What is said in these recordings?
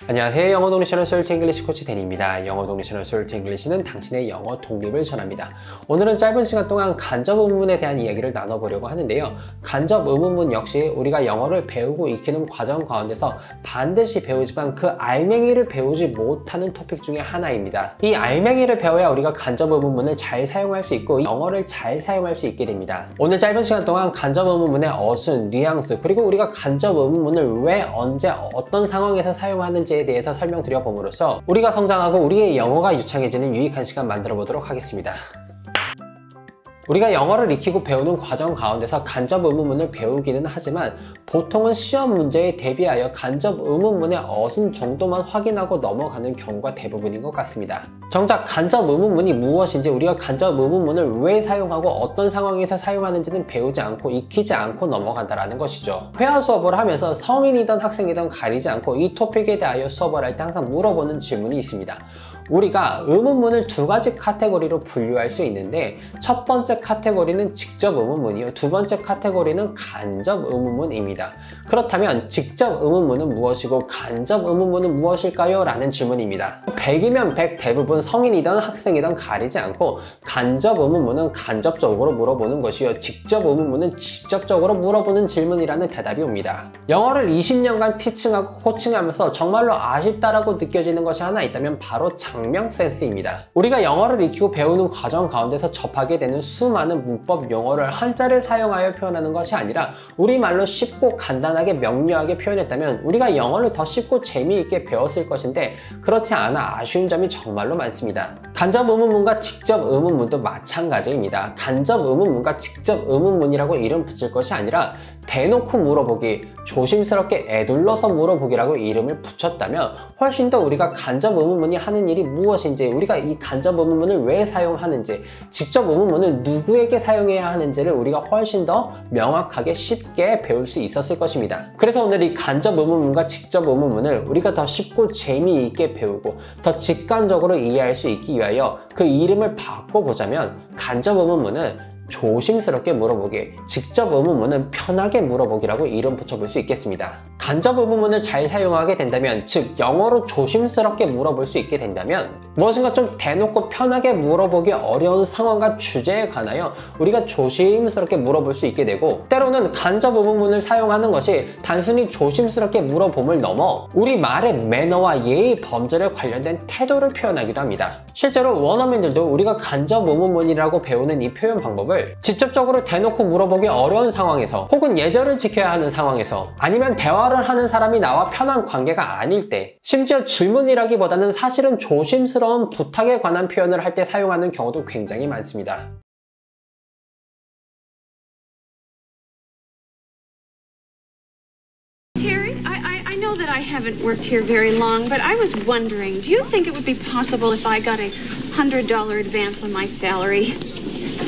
안녕하세요. 영어 독립 채널 솔트 잉글리시 코치 데니입니다. 영어 독립 채널 솔트 잉글리시는 당신의 영어 독립을 전합니다. 오늘은 짧은 시간 동안 간접 의문문에 대한 이야기를 나눠보려고 하는데요. 간접 의문문 역시 우리가 영어를 배우고 익히는 과정 가운데서 반드시 배우지만 그 알맹이를 배우지 못하는 토픽 중에 하나입니다. 이 알맹이를 배워야 우리가 간접 의문문을 잘 사용할 수 있고 영어를 잘 사용할 수 있게 됩니다. 오늘 짧은 시간 동안 간접 의문문의 어순, 뉘앙스, 그리고 우리가 간접 의문문을 왜, 언제, 어떤 상황에서 사용하는지 에 대해서 설명드려 봄으로써 우리가 성장하고 우리의 영어가 유창해지는 유익한 시간 만들어 보도록 하겠습니다. 우리가 영어를 익히고 배우는 과정 가운데서 간접 의문문을 배우기는 하지만 보통은 시험 문제에 대비하여 간접 의문문의 어순 정도만 확인하고 넘어가는 경우가 대부분인 것 같습니다. 정작 간접 의문문이 무엇인지, 우리가 간접 의문문을 왜 사용하고 어떤 상황에서 사용하는지는 배우지 않고 익히지 않고 넘어간다는 것이죠. 회화 수업을 하면서 성인이든 학생이든 가리지 않고 이 토픽에 대하여 수업을 할 때 항상 물어보는 질문이 있습니다. 우리가 의문문을 두 가지 카테고리로 분류할 수 있는데, 첫 번째 카테고리는 직접 의문문이요, 두 번째 카테고리는 간접 의문문입니다. 그렇다면 직접 의문문은 무엇이고 간접 의문문은 무엇일까요? 라는 질문입니다. 100이면 100 대부분 성인이든 학생이든 가리지 않고 간접 의문문은 간접적으로 물어보는 것이요, 직접 의문문은 직접적으로 물어보는 질문이라는 대답이 옵니다. 영어를 20년간 티칭하고 코칭하면서 정말로 아쉽다라고 느껴지는 것이 하나 있다면 바로 장명 센스입니다. 우리가 영어를 익히고 배우는 과정 가운데서 접하게 되는 수많은 문법 용어를 한자를 사용하여 표현하는 것이 아니라 우리말로 쉽고 간단하게 명료하게 표현했다면 우리가 영어를 더 쉽고 재미있게 배웠을 것인데, 그렇지 않아 아쉬운 점이 정말로 많습니다. 간접 의문문과 직접 의문문도 마찬가지입니다. 간접 의문문과 직접 의문문이라고 이름 붙일 것이 아니라 대놓고 물어보기, 조심스럽게 에둘러서 물어보기라고 이름을 붙였다면 훨씬 더 우리가 간접 의문문이 하는 일이 무엇인지, 우리가 이 간접 의문문을 왜 사용하는지, 직접 의문문을 누구에게 사용해야 하는지를 우리가 훨씬 더 명확하게 쉽게 배울 수 있었을 것입니다. 그래서 오늘 이 간접 의문문과 직접 의문문을 우리가 더 쉽고 재미있게 배우고 더 직관적으로 이해할 수 있기 위하여 그 이름을 바꿔보자면, 간접 의문문은 조심스럽게 물어보기, 직접 의문문은 편하게 물어보기라고 이름 붙여볼 수 있겠습니다. 간접 의문문을 잘 사용하게 된다면, 즉 영어로 조심스럽게 물어볼 수 있게 된다면, 무엇인가 좀 대놓고 편하게 물어보기 어려운 상황과 주제에 관하여 우리가 조심스럽게 물어볼 수 있게 되고, 때로는 간접 의문문을 사용하는 것이 단순히 조심스럽게 물어봄을 넘어 우리 말의 매너와 예의 범절에 관련된 태도를 표현하기도 합니다. 실제로 원어민들도 우리가 간접 의문문이라고 배우는 이 표현 방법을 직접적으로 대놓고 물어보기 어려운 상황에서, 혹은 예절을 지켜야 하는 상황에서, 아니면 대화를 하는 사람이 나와 편한 관계가 아닐 때, 심지어 질문이라기보다는 사실은 조심스러운 부탁에 관한 표현을 할 때 사용하는 경우도 굉장히 많습니다. Terry, I know that I haven't worked here very long, but I was wondering, do you think it would be possible if I got a $100 advance on my salary?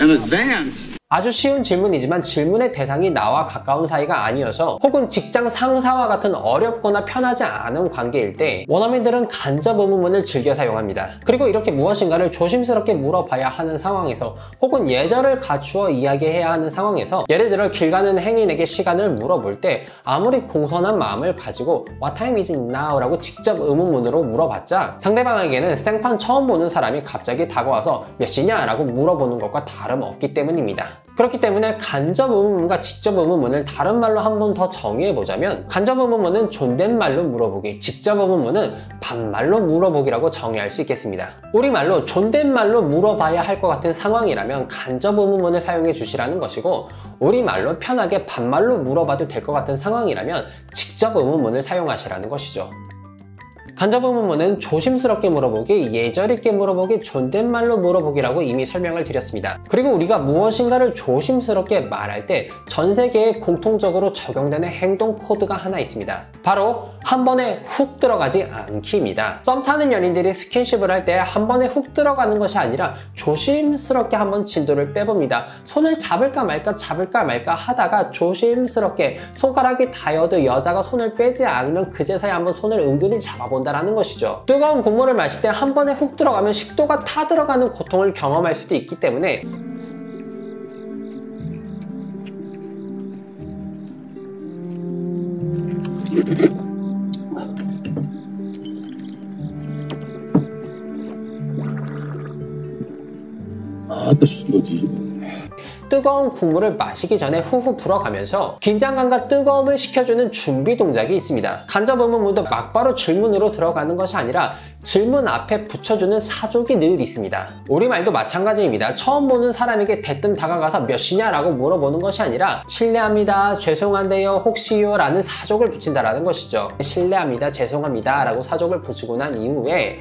An advance? 아주 쉬운 질문이지만 질문의 대상이 나와 가까운 사이가 아니어서, 혹은 직장 상사와 같은 어렵거나 편하지 않은 관계일 때 원어민들은 간접 의문문을 즐겨 사용합니다. 그리고 이렇게 무엇인가를 조심스럽게 물어봐야 하는 상황에서, 혹은 예절을 갖추어 이야기해야 하는 상황에서, 예를 들어 길 가는 행인에게 시간을 물어볼 때 아무리 공손한 마음을 가지고 What time is it now? 라고 직접 의문문으로 물어봤자 상대방에게는 생판 처음 보는 사람이 갑자기 다가와서 몇 시냐? 라고 물어보는 것과 다름없기 때문입니다. 그렇기 때문에 간접 의문문과 직접 의문문을 다른 말로 한 번 더 정의해보자면, 간접 의문문은 존댓말로 물어보기, 직접 의문문은 반말로 물어보기라고 정의할 수 있겠습니다. 우리말로 존댓말로 물어봐야 할 것 같은 상황이라면 간접 의문문을 사용해 주시라는 것이고, 우리말로 편하게 반말로 물어봐도 될 것 같은 상황이라면 직접 의문문을 사용하시라는 것이죠. 간접 의문문은 조심스럽게 물어보기, 예절 있게 물어보기, 존댓말로 물어보기라고 이미 설명을 드렸습니다. 그리고 우리가 무엇인가를 조심스럽게 말할 때 전 세계에 공통적으로 적용되는 행동 코드가 하나 있습니다. 바로 한 번에 훅 들어가지 않기입니다. 썸 타는 연인들이 스킨십을 할 때 한 번에 훅 들어가는 것이 아니라 조심스럽게 한번 진도를 빼봅니다. 손을 잡을까 말까 하다가 조심스럽게 손가락이 닿여도 여자가 손을 빼지 않으면 그제서야 한번 손을 은근히 잡아본다 라는 것이죠. 뜨거운 국물을 마실 때 한 번에 훅 들어가면 식도가 타 들어가는 고통을 경험할 수도 있기 때문에 아따 이거 뒤집어. 뜨거운 국물을 마시기 전에 후후 불어가면서 긴장감과 뜨거움을 식혀주는 준비 동작이 있습니다. 간접 의문문도 막바로 질문으로 들어가는 것이 아니라 질문 앞에 붙여주는 사족이 늘 있습니다. 우리말도 마찬가지입니다. 처음 보는 사람에게 대뜸 다가가서 몇 시냐라고 물어보는 것이 아니라 실례합니다, 죄송한데요, 혹시요 라는 사족을 붙인다라는 것이죠. 실례합니다, 죄송합니다 라고 사족을 붙이고 난 이후에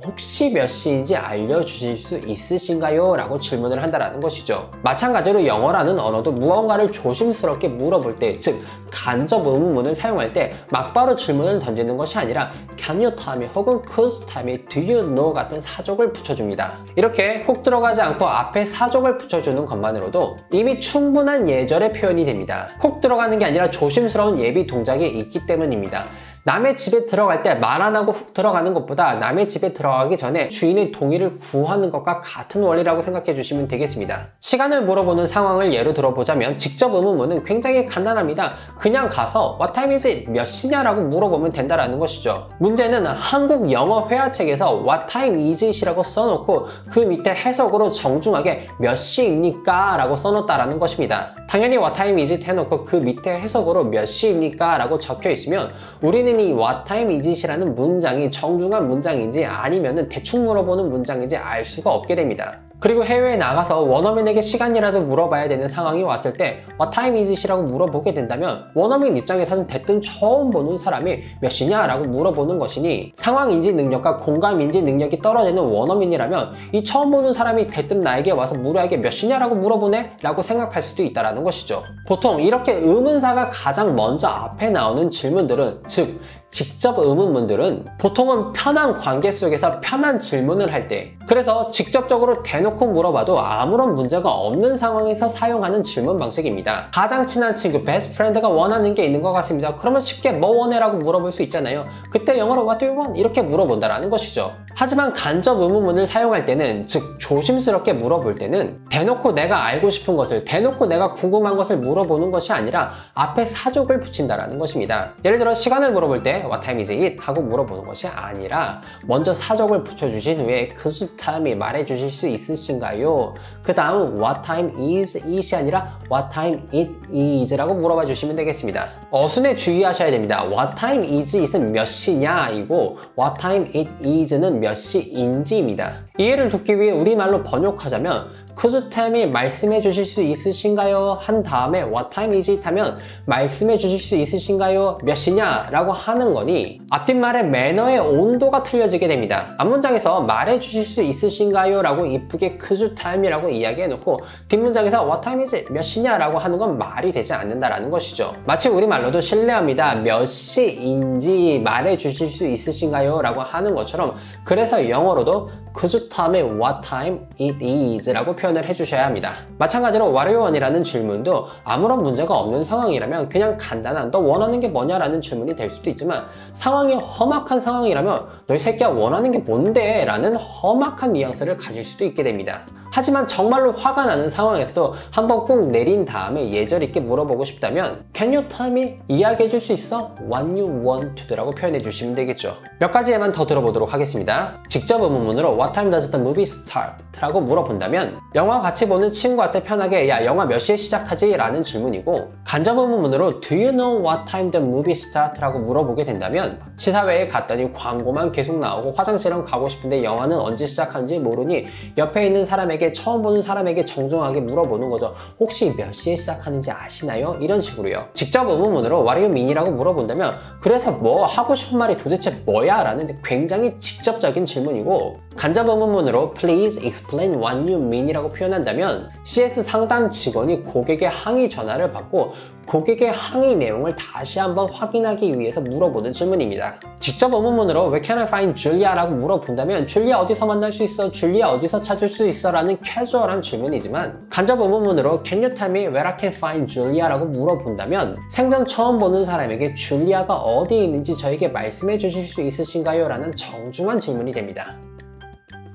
혹시 몇 시인지 알려주실 수 있으신가요? 라고 질문을 한다는 것이죠. 마찬가지로 영어라는 언어도 무언가를 조심스럽게 물어볼 때, 즉 간접 의문문을 사용할 때 막바로 질문을 던지는 것이 아니라 Can you tell me 혹은 Could you tell me, Do you know 같은 사족을 붙여줍니다. 이렇게 훅 들어가지 않고 앞에 사족을 붙여주는 것만으로도 이미 충분한 예절의 표현이 됩니다. 훅 들어가는 게 아니라 조심스러운 예비 동작이 있기 때문입니다. 남의 집에 들어갈 때 말 안 하고 훅 들어가는 것보다 남의 집에 들어가기 전에 주인의 동의를 구하는 것과 같은 원리라고 생각해 주시면 되겠습니다. 시간을 물어보는 상황을 예로 들어보자면 직접 의문문은 굉장히 간단합니다. 그냥 가서 What time is it? 몇 시냐라고 물어보면 된다라는 것이죠. 문제는 한국 영어 회화책에서 What time is it이라고 써놓고 그 밑에 해석으로 정중하게 몇 시입니까? 라고 써놓았다라는 것입니다. 당연히 What time is it 해놓고 그 밑에 해석으로 몇 시입니까? 라고 적혀 있으면 우리는 이 What time is it이라는 문장이 정중한 문장인지 아니면 대충 물어보는 문장인지 알 수가 없게 됩니다. 그리고 해외에 나가서 원어민에게 시간이라도 물어봐야 되는 상황이 왔을 때 What time is it이라고 물어보게 된다면 원어민 입장에서는 대뜸 처음 보는 사람이 몇 시냐라고 물어보는 것이니 상황인지 능력과 공감인지 능력이 떨어지는 원어민이라면 이 처음 보는 사람이 대뜸 나에게 와서 무례하게 몇 시냐라고 물어보네? 라고 생각할 수도 있다는 것이죠. 보통 이렇게 의문사가 가장 먼저 앞에 나오는 질문들은, 즉 직접 의문문들은 보통은 편한 관계 속에서 편한 질문을 할 때, 그래서 직접적으로 대놓고 물어봐도 아무런 문제가 없는 상황에서 사용하는 질문 방식입니다. 가장 친한 친구, 베스트 프렌드가 원하는 게 있는 것 같습니다. 그러면 쉽게 뭐 원해? 라고 물어볼 수 있잖아요. 그때 영어로 What do you want? 이렇게 물어본다라는 것이죠. 하지만 간접 의문문을 사용할 때는, 즉 조심스럽게 물어볼 때는 대놓고 내가 알고 싶은 것을, 대놓고 내가 궁금한 것을 물어보는 것이 아니라 앞에 사족을 붙인다라는 것입니다. 예를 들어 시간을 물어볼 때 What time is it? 하고 물어보는 것이 아니라 먼저 사족을 붙여주신 후에 Could you tell me? 말해주실 수 있으신가요? 그 다음 What time is it이 아니라 What time it is? 라고 물어봐 주시면 되겠습니다. 어순에 주의하셔야 됩니다. What time is it은 몇 시냐 이고 What time it is는 몇 시인지입니다. 이해를 돕기 위해 우리말로 번역하자면 Could you tell me? 말씀해 주실 수 있으신가요? 한 다음에 What time is it? 하면 말씀해 주실 수 있으신가요? 몇 시냐? 라고 하는 거니 앞뒷말의 매너의 온도가 틀려지게 됩니다. 앞문장에서 말해 주실 수 있으신가요? 라고 이쁘게 Could you tell me? 라고 이야기해 놓고 뒷문장에서 What time is it? 몇 시냐? 라고 하는 건 말이 되지 않는다라는 것이죠. 마치 우리말로도 실례합니다, 몇 시인지 말해 주실 수 있으신가요? 라고 하는 것처럼, 그래서 영어로도 Could you tell me what time it is? 라고 표현을 해주셔야 합니다. 마찬가지로 What do you want? 이라는 질문도 아무런 문제가 없는 상황이라면 그냥 간단한 너 원하는 게 뭐냐? 라는 질문이 될 수도 있지만, 상황이 험악한 상황이라면 너 이 새끼야 원하는 게 뭔데? 라는 험악한 뉘앙스를 가질 수도 있게 됩니다. 하지만 정말로 화가 나는 상황에서도 한번 꾹 내린 다음에 예절 있게 물어보고 싶다면 Can you tell me? 이야기해 줄 수 있어? What you want to? 라고 표현해 주시면 되겠죠. 몇 가지에만 더 들어보도록 하겠습니다. 직접 의문문으로 What time does the movie start? 라고 물어본다면 영화 같이 보는 친구한테 편하게 야 영화 몇 시에 시작하지? 라는 질문이고, 간접 의문문으로 Do you know what time the movie start? 라고 물어보게 된다면 시사회에 갔더니 광고만 계속 나오고 화장실은 가고 싶은데 영화는 언제 시작하는지 모르니 옆에 있는 사람에게, 처음 보는 사람에게 정중하게 물어보는 거죠. 혹시 몇 시에 시작하는지 아시나요? 이런 식으로요. 직접 의문문으로 What do you mean? 이라고 물어본다면 그래서 뭐 하고 싶은 말이 도대체 뭐야? 라는 굉장히 직접적인 질문이고, 간접 의문문으로 Please explain what you mean? 이라고 표현한다면 CS 상담 직원이 고객의 항의 전화를 받고 고객의 항의 내용을 다시 한번 확인하기 위해서 물어보는 질문입니다. 직접 의문문으로 Where can I find Julia? 라고 물어본다면 줄리아 어디서 만날 수 있어? 줄리아 어디서 찾을 수 있어? 라는 캐주얼한 질문이지만, 간접 의문문으로 Can you tell me where I can find Julia? 라고 물어본다면 생전 처음 보는 사람에게 줄리아가 어디 있는지 저에게 말씀해 주실 수 있으신가요? 라는 정중한 질문이 됩니다.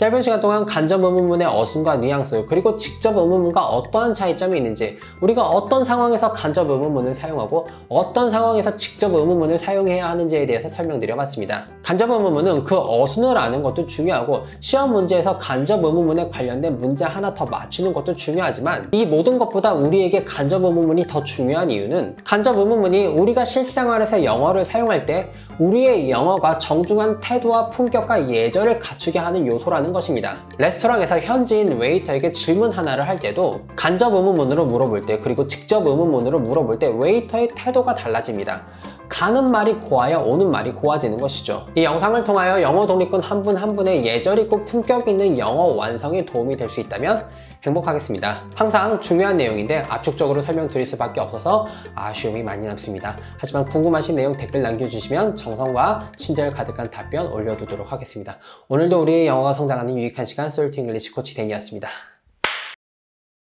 짧은 시간 동안 간접 의문문의 어순과 뉘앙스, 그리고 직접 의문문과 어떠한 차이점이 있는지, 우리가 어떤 상황에서 간접 의문문을 사용하고 어떤 상황에서 직접 의문문을 사용해야 하는지에 대해서 설명드려봤습니다. 간접 의문문은 그 어순을 아는 것도 중요하고 시험 문제에서 간접 의문문에 관련된 문제 하나 더 맞추는 것도 중요하지만 이 모든 것보다 우리에게 간접 의문문이 더 중요한 이유는 간접 의문문이 우리가 실생활에서 영어를 사용할 때 우리의 영어가 정중한 태도와 품격과 예절을 갖추게 하는 요소라는 것입니다. 레스토랑에서 현지인 웨이터에게 질문 하나를 할 때도 간접 의문문으로 물어볼 때, 그리고 직접 의문문으로 물어볼 때 웨이터의 태도가 달라집니다. 가는 말이 고와야 오는 말이 고와지는 것이죠. 이 영상을 통하여 영어 독립군 한 분 한 분의 예절 있고 품격 있는 영어 완성에 도움이 될 수 있다면 행복하겠습니다. 항상 중요한 내용인데 압축적으로 설명드릴 수밖에 없어서 아쉬움이 많이 남습니다. 하지만 궁금하신 내용 댓글 남겨주시면 정성과 친절 가득한 답변 올려두도록 하겠습니다. 오늘도 우리의 영어가 성장하는 유익한 시간 솔트 잉글리시 코치 데니였습니다.